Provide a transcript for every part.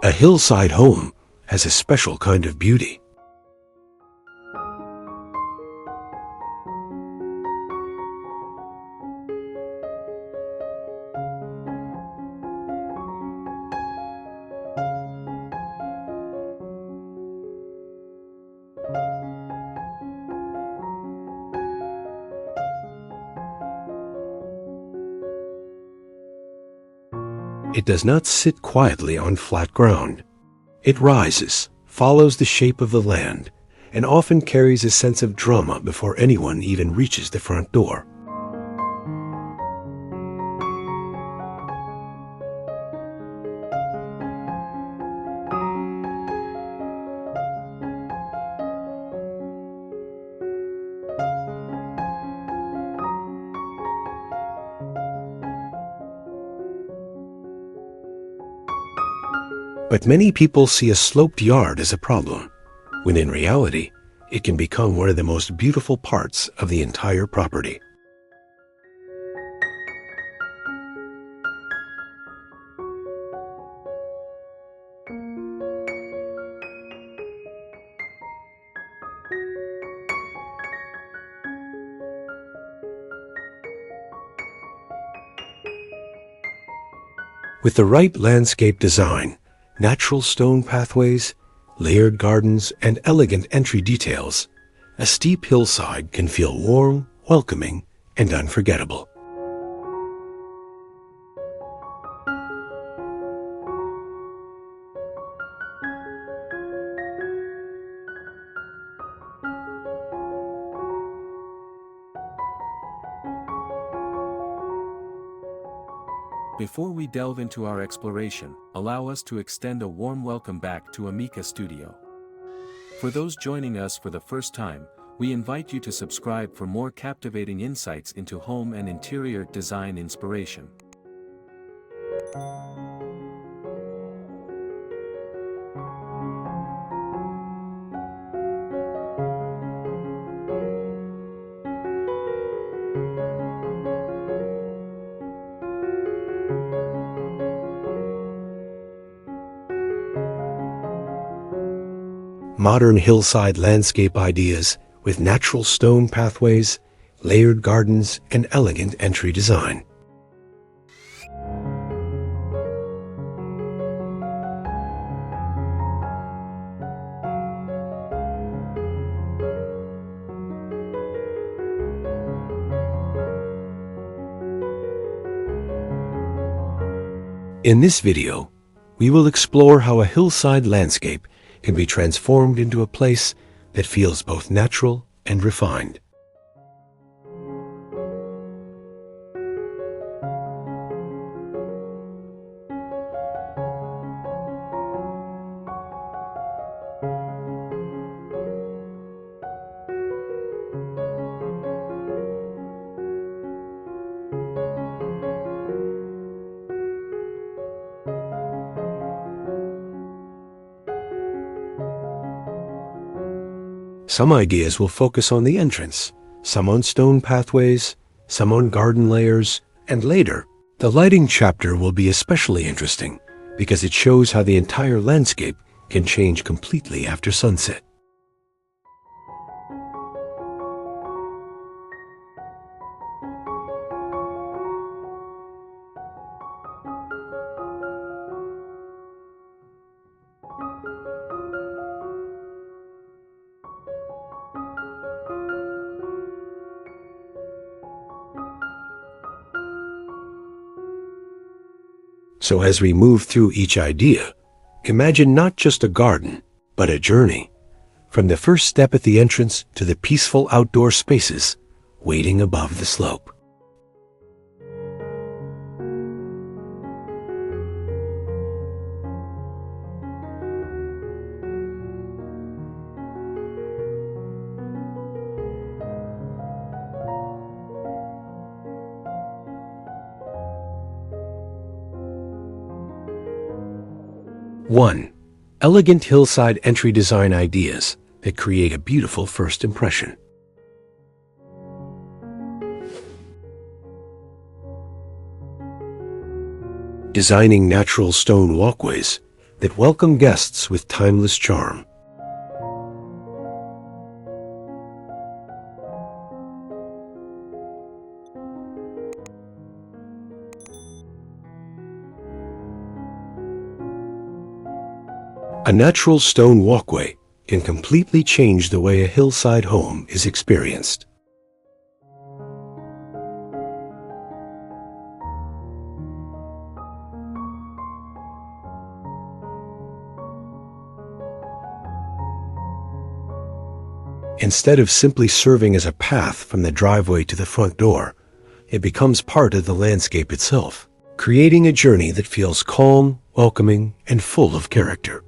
A hillside home has a special kind of beauty. It does not sit quietly on flat ground. It rises, follows the shape of the land, and often carries a sense of drama before anyone even reaches the front door. But many people see a sloped yard as a problem, when in reality, it can become one of the most beautiful parts of the entire property. With the right landscape design, natural stone pathways, layered gardens, and elegant entry details, a steep hillside can feel warm, welcoming, and unforgettable. Before we delve into our exploration, allow us to extend a warm welcome back to Amica Studio. For those joining us for the first time, we invite you to subscribe for more captivating insights into home and interior design inspiration. Modern hillside landscape ideas with natural stone pathways, layered gardens, and elegant entry design. In this video, we will explore how a hillside landscape can be transformed into a place that feels both natural and refined. Some ideas will focus on the entrance, some on stone pathways, some on garden layers, and later, the lighting chapter will be especially interesting because it shows how the entire landscape can change completely after sunset. So as we move through each idea, imagine not just a garden, but a journey, from the first step at the entrance to the peaceful outdoor spaces waiting above the slope. One, elegant hillside entry design ideas that create a beautiful first impression. Designing natural stone walkways that welcome guests with timeless charm. A natural stone walkway can completely change the way a hillside home is experienced. Instead of simply serving as a path from the driveway to the front door, it becomes part of the landscape itself, creating a journey that feels calm, welcoming, and full of character.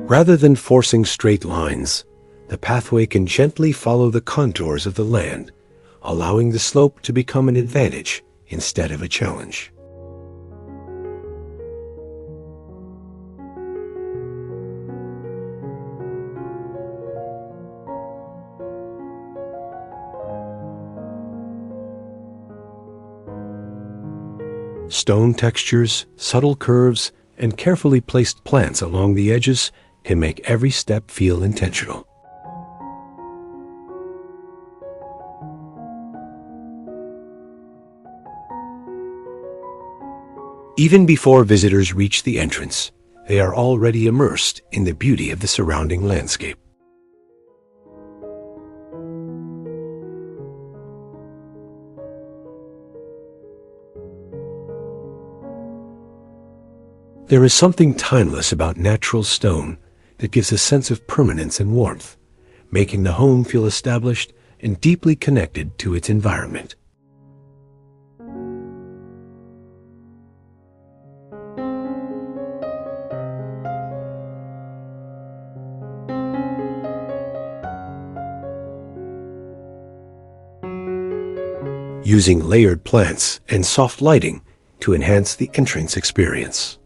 Rather than forcing straight lines, the pathway can gently follow the contours of the land, allowing the slope to become an advantage instead of a challenge. Stone textures, subtle curves, and carefully placed plants along the edges can make every step feel intentional. Even before visitors reach the entrance, they are already immersed in the beauty of the surrounding landscape. There is something timeless about natural stone that gives a sense of permanence and warmth, making the home feel established and deeply connected to its environment. Using layered plants and soft lighting to enhance the entrance experience.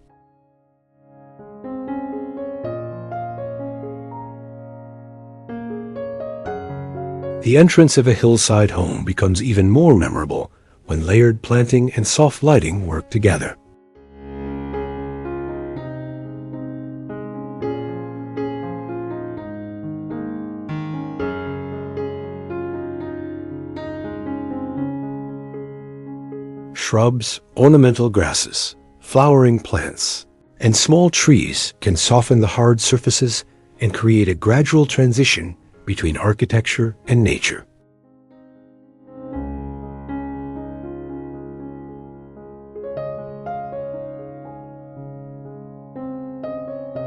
The entrance of a hillside home becomes even more memorable when layered planting and soft lighting work together. Shrubs, ornamental grasses, flowering plants, and small trees can soften the hard surfaces and create a gradual transition between architecture and nature.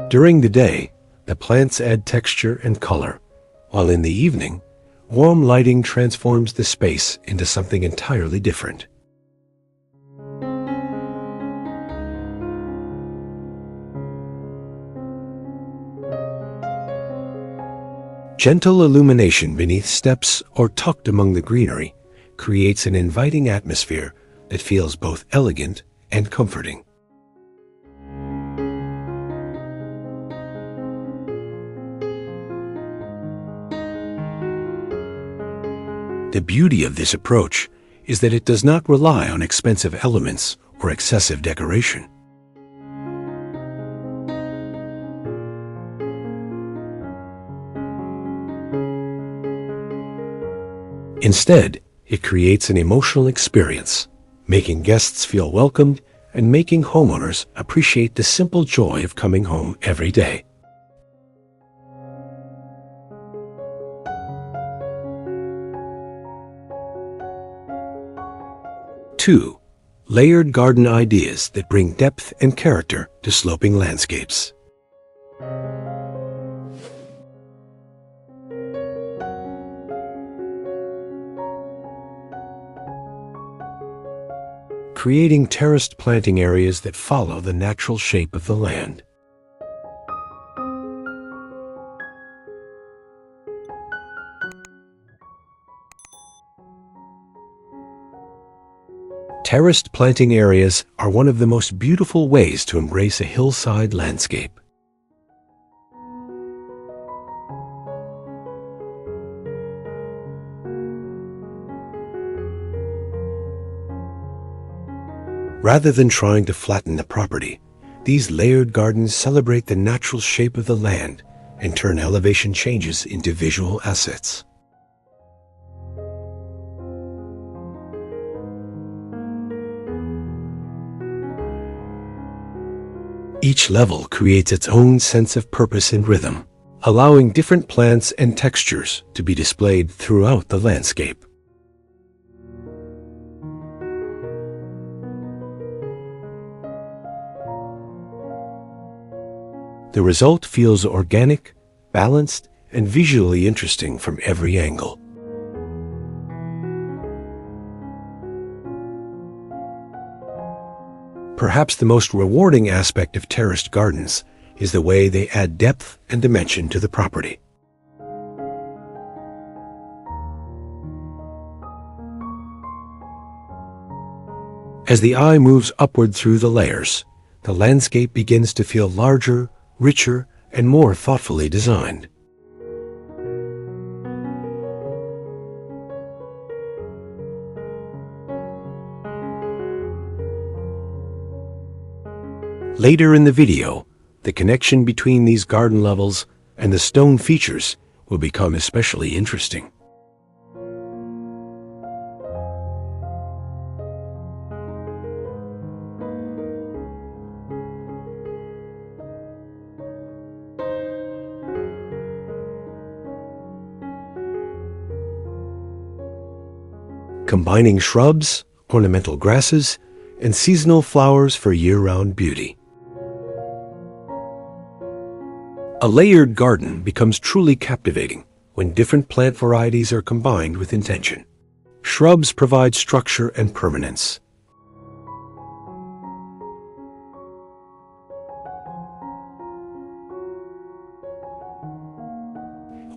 During the day, the plants add texture and color, while in the evening, warm lighting transforms the space into something entirely different. Gentle illumination beneath steps or tucked among the greenery creates an inviting atmosphere that feels both elegant and comforting. The beauty of this approach is that it does not rely on expensive elements or excessive decoration. Instead, it creates an emotional experience, making guests feel welcomed and making homeowners appreciate the simple joy of coming home every day. Two, layered garden ideas that bring depth and character to sloping landscapes. Creating terraced planting areas that follow the natural shape of the land. Terraced planting areas are one of the most beautiful ways to embrace a hillside landscape. Rather than trying to flatten the property, these layered gardens celebrate the natural shape of the land and turn elevation changes into visual assets. Each level creates its own sense of purpose and rhythm, allowing different plants and textures to be displayed throughout the landscape. The result feels organic, balanced, and visually interesting from every angle. Perhaps the most rewarding aspect of terraced gardens is the way they add depth and dimension to the property. As the eye moves upward through the layers, the landscape begins to feel larger, richer, and more thoughtfully designed. Later in the video, the connection between these garden levels and the stone features will become especially interesting. Combining shrubs, ornamental grasses, and seasonal flowers for year-round beauty. A layered garden becomes truly captivating when different plant varieties are combined with intention. Shrubs provide structure and permanence.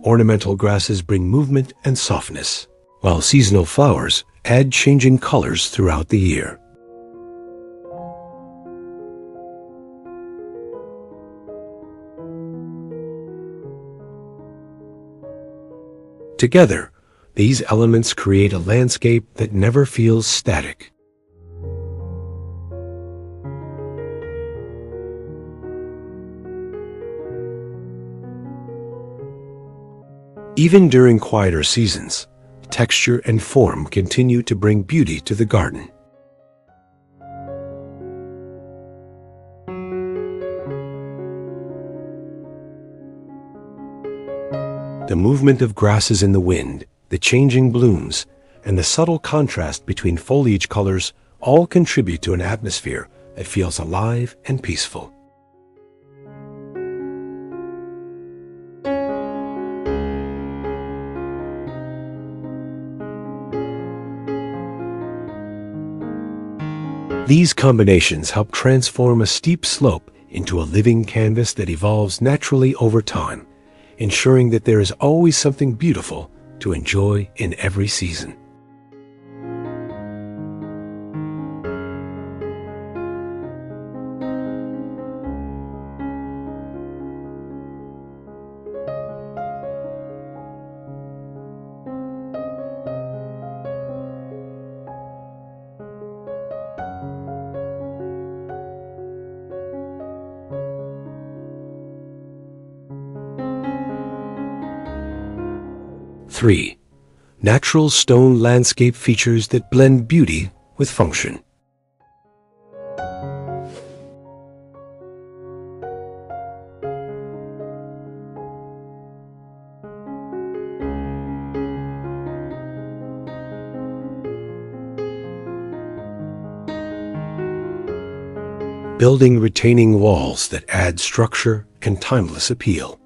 Ornamental grasses bring movement and softness, while seasonal flowers add changing colors throughout the year. Together, these elements create a landscape that never feels static. Even during quieter seasons, texture and form continue to bring beauty to the garden. The movement of grasses in the wind, the changing blooms, and the subtle contrast between foliage colors all contribute to an atmosphere that feels alive and peaceful. These combinations help transform a steep slope into a living canvas that evolves naturally over time, ensuring that there is always something beautiful to enjoy in every season. Three, natural stone landscape features that blend beauty with function. Building retaining walls that add structure and timeless appeal.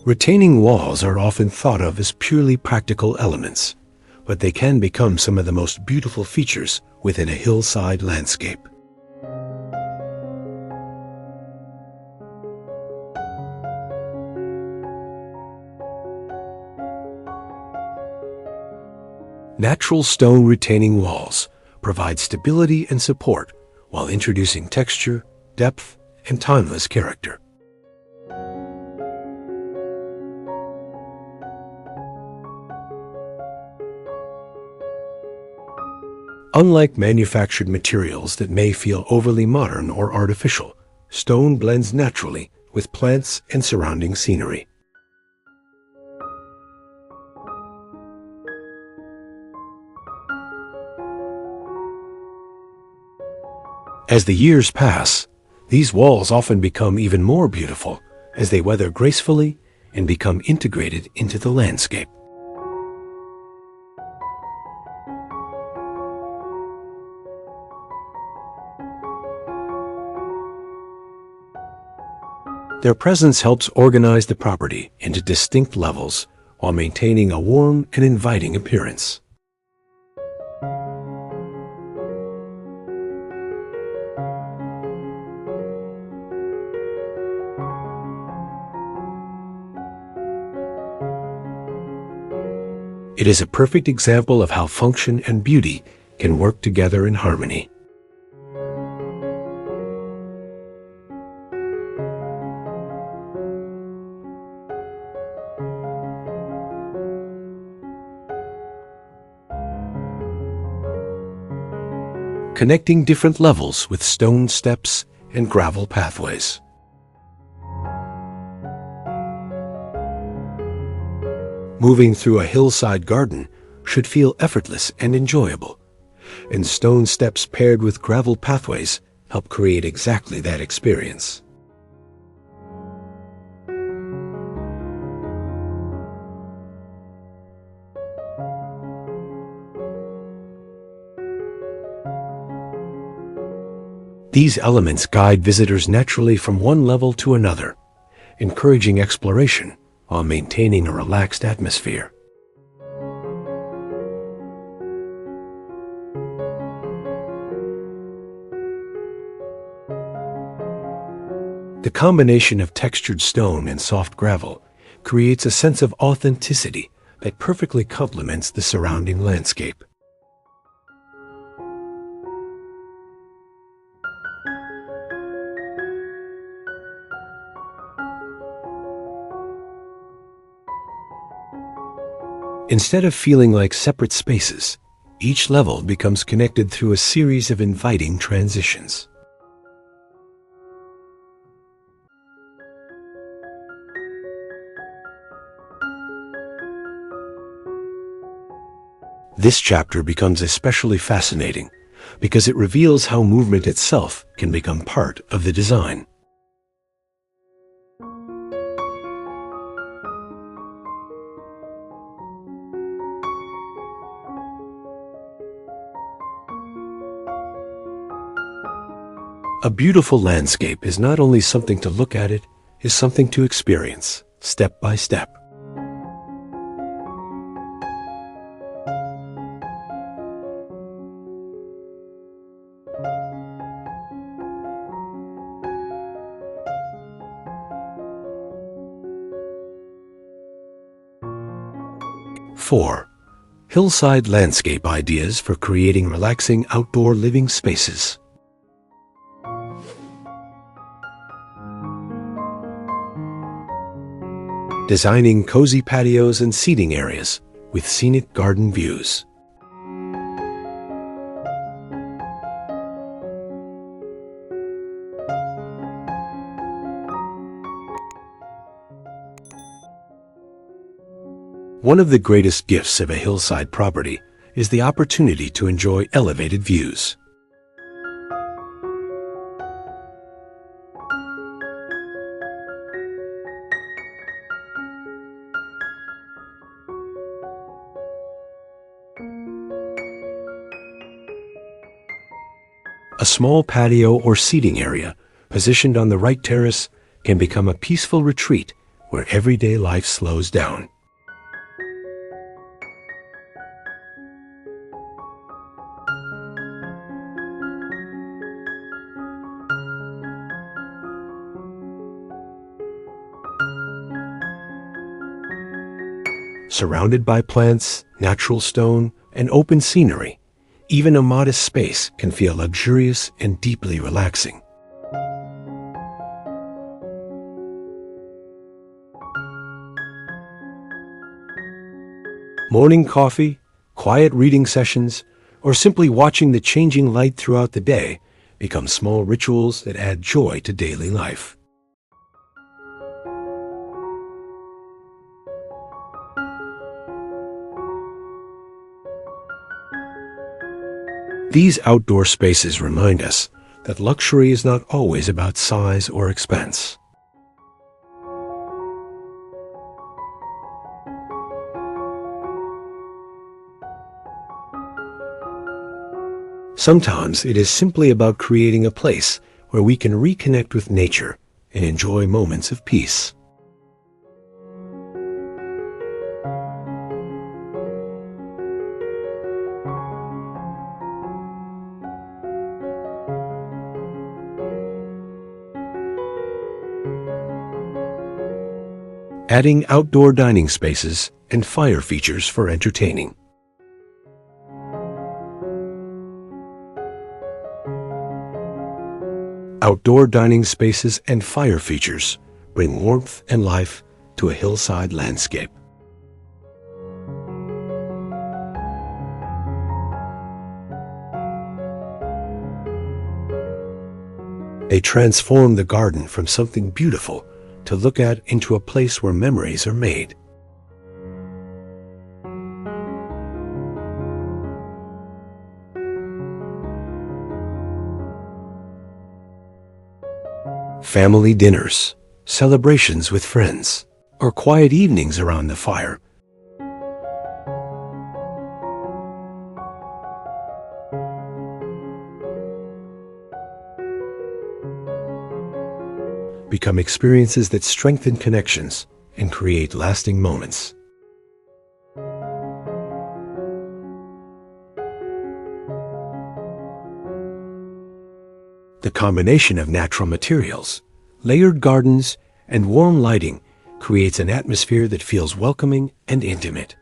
Retaining walls are often thought of as purely practical elements, but they can become some of the most beautiful features within a hillside landscape. Natural stone retaining walls provide stability and support while introducing texture, depth, and timeless character. Unlike manufactured materials that may feel overly modern or artificial, stone blends naturally with plants and surrounding scenery. As the years pass, these walls often become even more beautiful as they weather gracefully and become integrated into the landscape. Their presence helps organize the property into distinct levels while maintaining a warm and inviting appearance. It is a perfect example of how function and beauty can work together in harmony. Connecting different levels with stone steps and gravel pathways. Moving through a hillside garden should feel effortless and enjoyable, and stone steps paired with gravel pathways help create exactly that experience. These elements guide visitors naturally from one level to another, encouraging exploration while maintaining a relaxed atmosphere. The combination of textured stone and soft gravel creates a sense of authenticity that perfectly complements the surrounding landscape. Instead of feeling like separate spaces, each level becomes connected through a series of inviting transitions. This chapter becomes especially fascinating because it reveals how movement itself can become part of the design. A beautiful landscape is not only something to look at, it is something to experience, step by step. Four, hillside landscape ideas for creating relaxing outdoor living spaces. Designing cozy patios and seating areas with scenic garden views. One of the greatest gifts of a hillside property is the opportunity to enjoy elevated views. A small patio or seating area positioned on the right terrace can become a peaceful retreat where everyday life slows down. Surrounded by plants, natural stone, and open scenery, even a modest space can feel luxurious and deeply relaxing. Morning coffee, quiet reading sessions, or simply watching the changing light throughout the day become small rituals that add joy to daily life. These outdoor spaces remind us that luxury is not always about size or expense. Sometimes it is simply about creating a place where we can reconnect with nature and enjoy moments of peace. Adding outdoor dining spaces and fire features for entertaining. Outdoor dining spaces and fire features bring warmth and life to a hillside landscape. They transform the garden from something beautiful to look at into a place where memories are made. Family dinners, celebrations with friends, or quiet evenings around the fire become experiences that strengthen connections and create lasting moments. The combination of natural materials, layered gardens, and warm lighting creates an atmosphere that feels welcoming and intimate.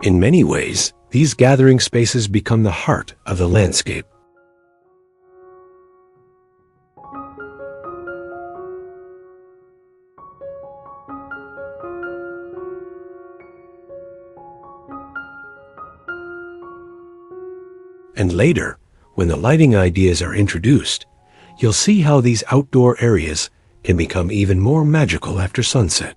In many ways, these gathering spaces become the heart of the landscape. And later, when the lighting ideas are introduced, you'll see how these outdoor areas can become even more magical after sunset.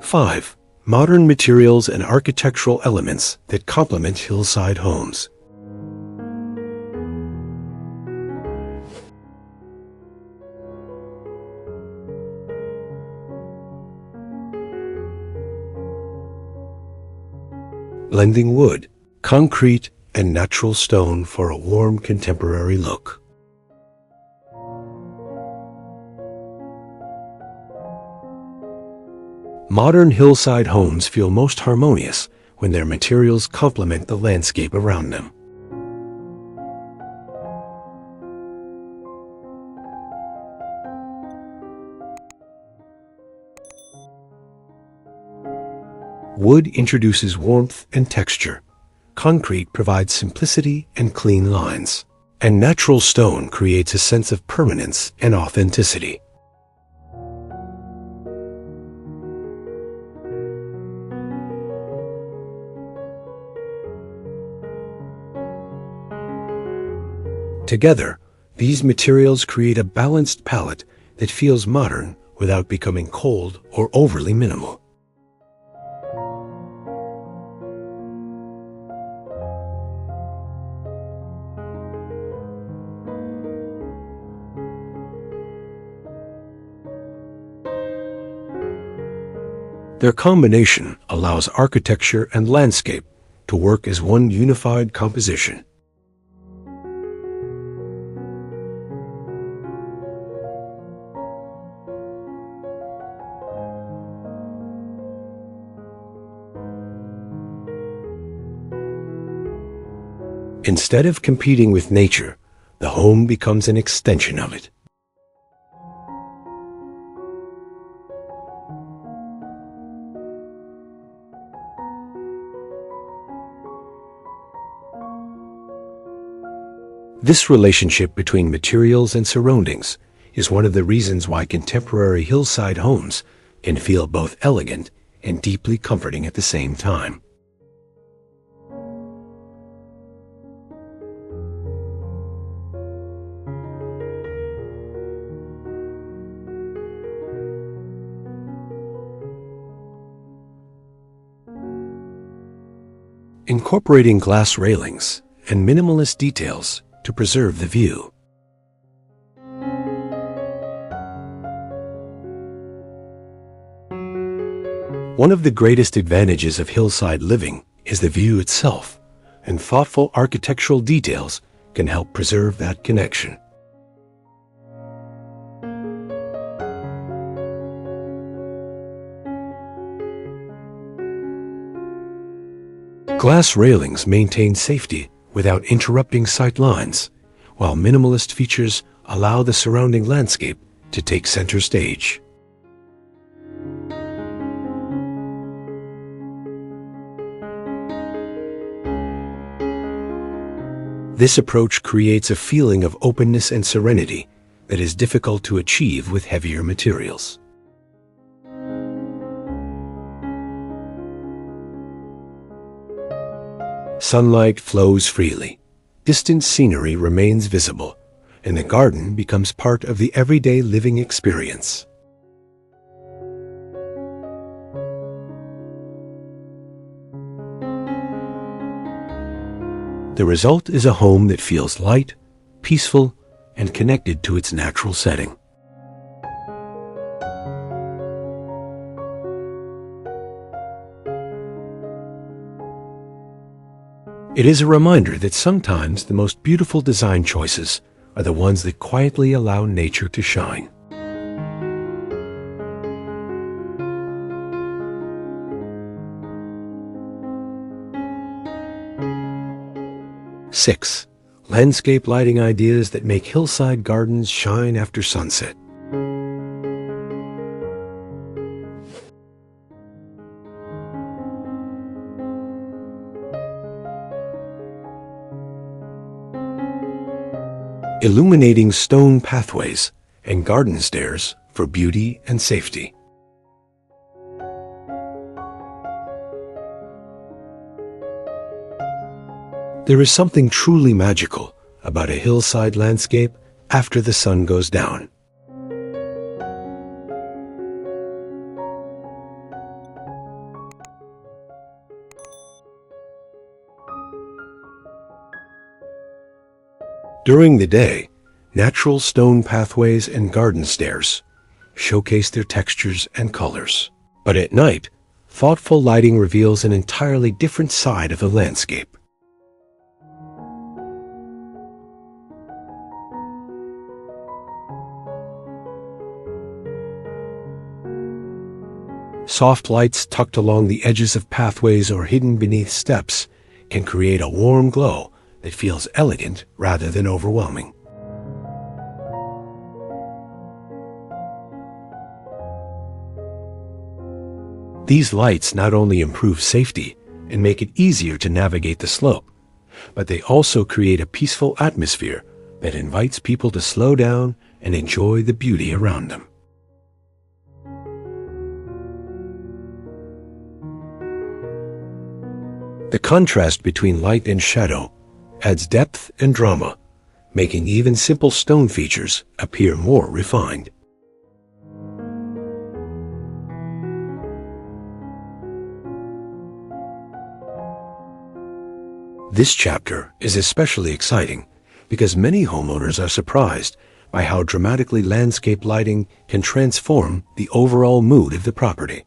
Five, modern materials and architectural elements that complement hillside homes. Blending wood, concrete, and natural stone for a warm contemporary look. Modern hillside homes feel most harmonious when their materials complement the landscape around them. Wood introduces warmth and texture. Concrete provides simplicity and clean lines. And natural stone creates a sense of permanence and authenticity. Together, these materials create a balanced palette that feels modern without becoming cold or overly minimal. Their combination allows architecture and landscape to work as one unified composition. Instead of competing with nature, the home becomes an extension of it. This relationship between materials and surroundings is one of the reasons why contemporary hillside homes can feel both elegant and deeply comforting at the same time. Incorporating glass railings and minimalist details to preserve the view. One of the greatest advantages of hillside living is the view itself, and thoughtful architectural details can help preserve that connection. Glass railings maintain safety without interrupting sight lines, while minimalist features allow the surrounding landscape to take center stage. This approach creates a feeling of openness and serenity that is difficult to achieve with heavier materials. Sunlight flows freely, distant scenery remains visible, and the garden becomes part of the everyday living experience. The result is a home that feels light, peaceful, and connected to its natural setting. It is a reminder that sometimes the most beautiful design choices are the ones that quietly allow nature to shine. Six, landscape lighting ideas that make hillside gardens shine after sunset. Illuminating stone pathways and garden stairs for beauty and safety. There is something truly magical about a hillside landscape after the sun goes down. During the day, natural stone pathways and garden stairs showcase their textures and colors. But at night, thoughtful lighting reveals an entirely different side of the landscape. Soft lights tucked along the edges of pathways or hidden beneath steps can create a warm glow that feels elegant rather than overwhelming. These lights not only improve safety and make it easier to navigate the slope, but they also create a peaceful atmosphere that invites people to slow down and enjoy the beauty around them. The contrast between light and shadow adds depth and drama, making even simple stone features appear more refined. This chapter is especially exciting because many homeowners are surprised by how dramatically landscape lighting can transform the overall mood of the property.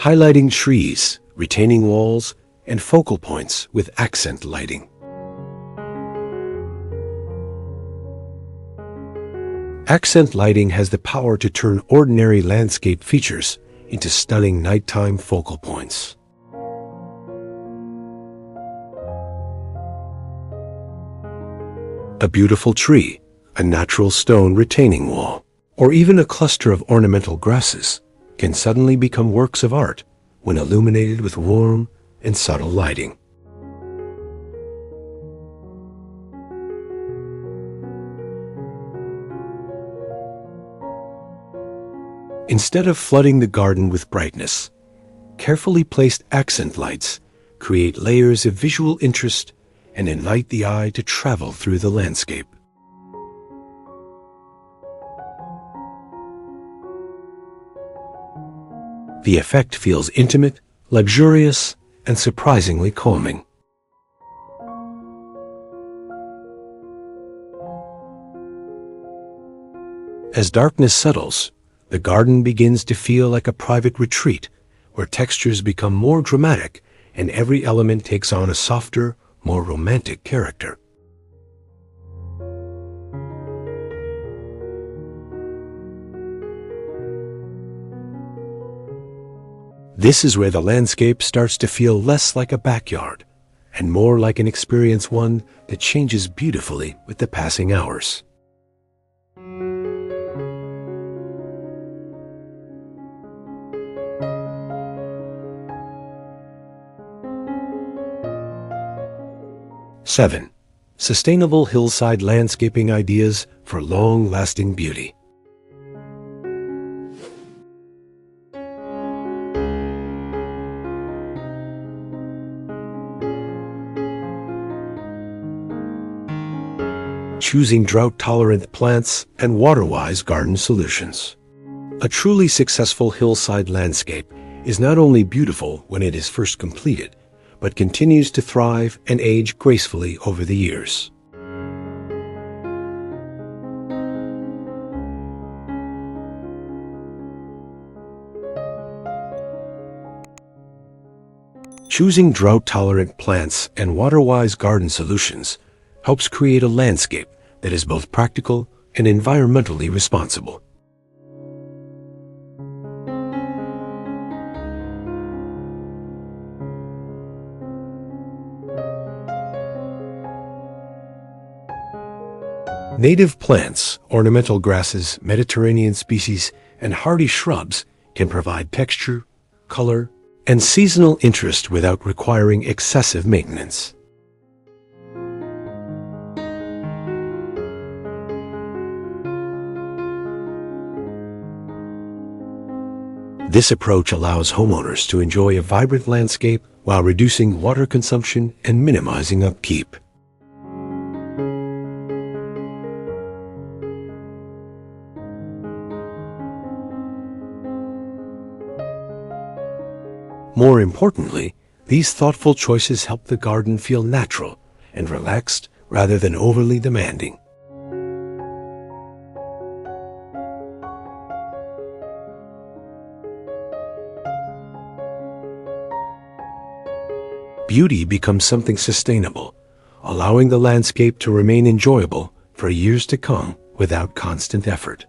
Highlighting trees, retaining walls, and focal points with accent lighting. Accent lighting has the power to turn ordinary landscape features into stunning nighttime focal points. A beautiful tree, a natural stone retaining wall, or even a cluster of ornamental grasses can suddenly become works of art when illuminated with warm and subtle lighting. Instead of flooding the garden with brightness, carefully placed accent lights create layers of visual interest and invite the eye to travel through the landscape. The effect feels intimate, luxurious, and surprisingly calming. As darkness settles, the garden begins to feel like a private retreat where textures become more dramatic and every element takes on a softer, more romantic character. This is where the landscape starts to feel less like a backyard and more like an experience, one that changes beautifully with the passing hours. Seven, sustainable hillside landscaping ideas for long-lasting beauty. Choosing drought-tolerant plants and water-wise garden solutions. A truly successful hillside landscape is not only beautiful when it is first completed, but continues to thrive and age gracefully over the years. Choosing drought-tolerant plants and water-wise garden solutions helps create a landscape that is both practical and environmentally responsible. Native plants, ornamental grasses, Mediterranean species, and hardy shrubs can provide texture, color, and seasonal interest without requiring excessive maintenance. This approach allows homeowners to enjoy a vibrant landscape while reducing water consumption and minimizing upkeep. More importantly, these thoughtful choices help the garden feel natural and relaxed rather than overly demanding. Beauty becomes something sustainable, allowing the landscape to remain enjoyable for years to come without constant effort.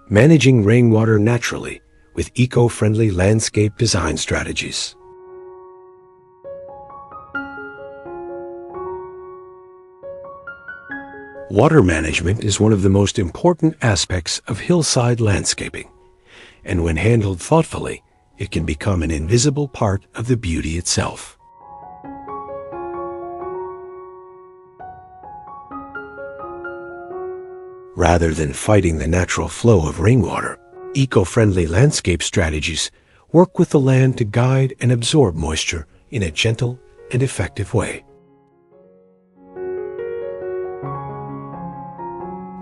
Managing rainwater naturally with eco-friendly landscape design strategies. Water management is one of the most important aspects of hillside landscaping, and when handled thoughtfully, it can become an invisible part of the beauty itself. Rather than fighting the natural flow of rainwater, eco-friendly landscape strategies work with the land to guide and absorb moisture in a gentle and effective way.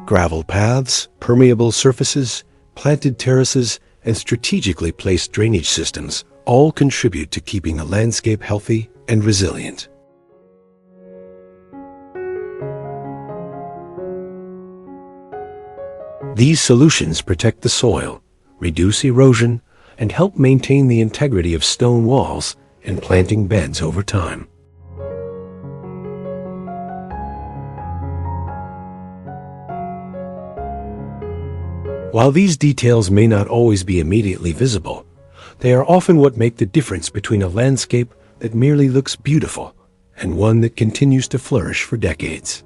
Gravel paths, permeable surfaces, planted terraces, and strategically placed drainage systems all contribute to keeping a landscape healthy and resilient. These solutions protect the soil, reduce erosion, and help maintain the integrity of stone walls and planting beds over time. While these details may not always be immediately visible, they are often what make the difference between a landscape that merely looks beautiful and one that continues to flourish for decades.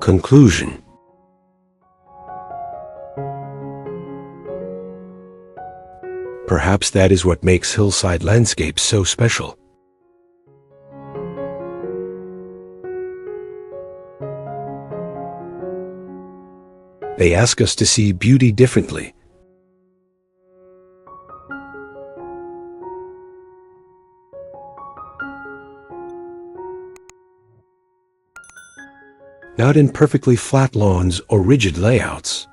Conclusion. Perhaps that is what makes hillside landscapes so special. They ask us to see beauty differently. Not in perfectly flat lawns or rigid layouts.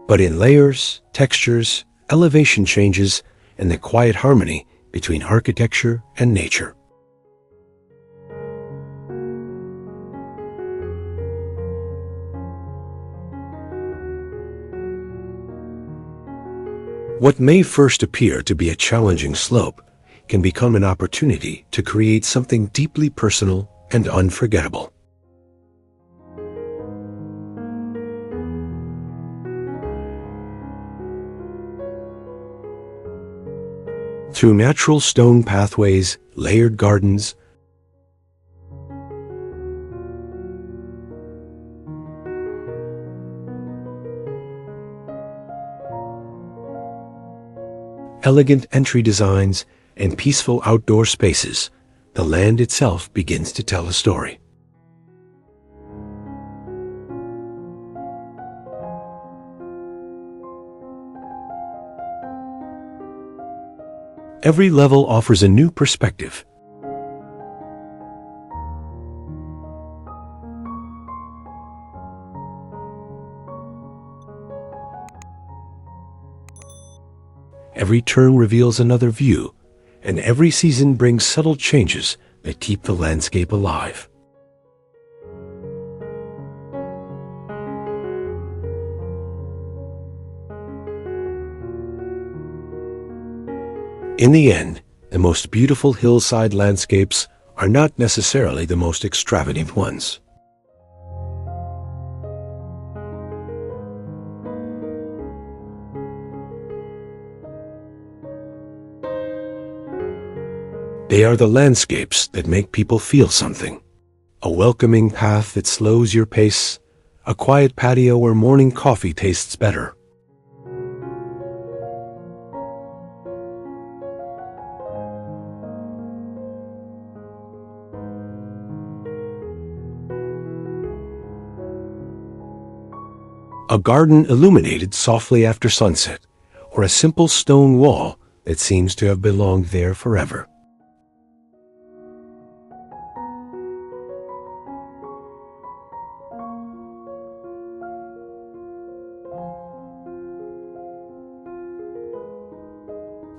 But in layers, textures, elevation changes, and the quiet harmony between architecture and nature. What may first appear to be a challenging slope can become an opportunity to create something deeply personal and unforgettable. Through natural stone pathways, layered gardens, elegant entry designs, and peaceful outdoor spaces, the land itself begins to tell a story. Every level offers a new perspective. Every turn reveals another view, and every season brings subtle changes that keep the landscape alive. In the end, the most beautiful hillside landscapes are not necessarily the most extravagant ones. They are the landscapes that make people feel something. A welcoming path that slows your pace, a quiet patio where morning coffee tastes better. A garden illuminated softly after sunset, or a simple stone wall that seems to have belonged there forever.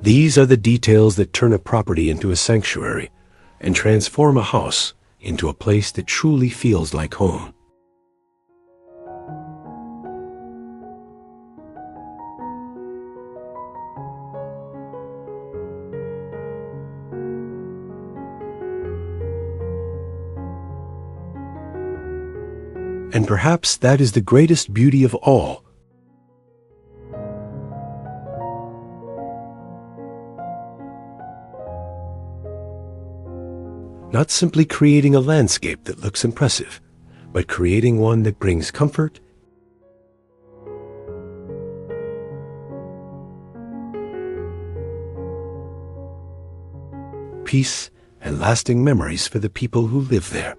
These are the details that turn a property into a sanctuary and transform a house into a place that truly feels like home. And perhaps that is the greatest beauty of all. Not simply creating a landscape that looks impressive, but creating one that brings comfort, peace, and lasting memories for the people who live there.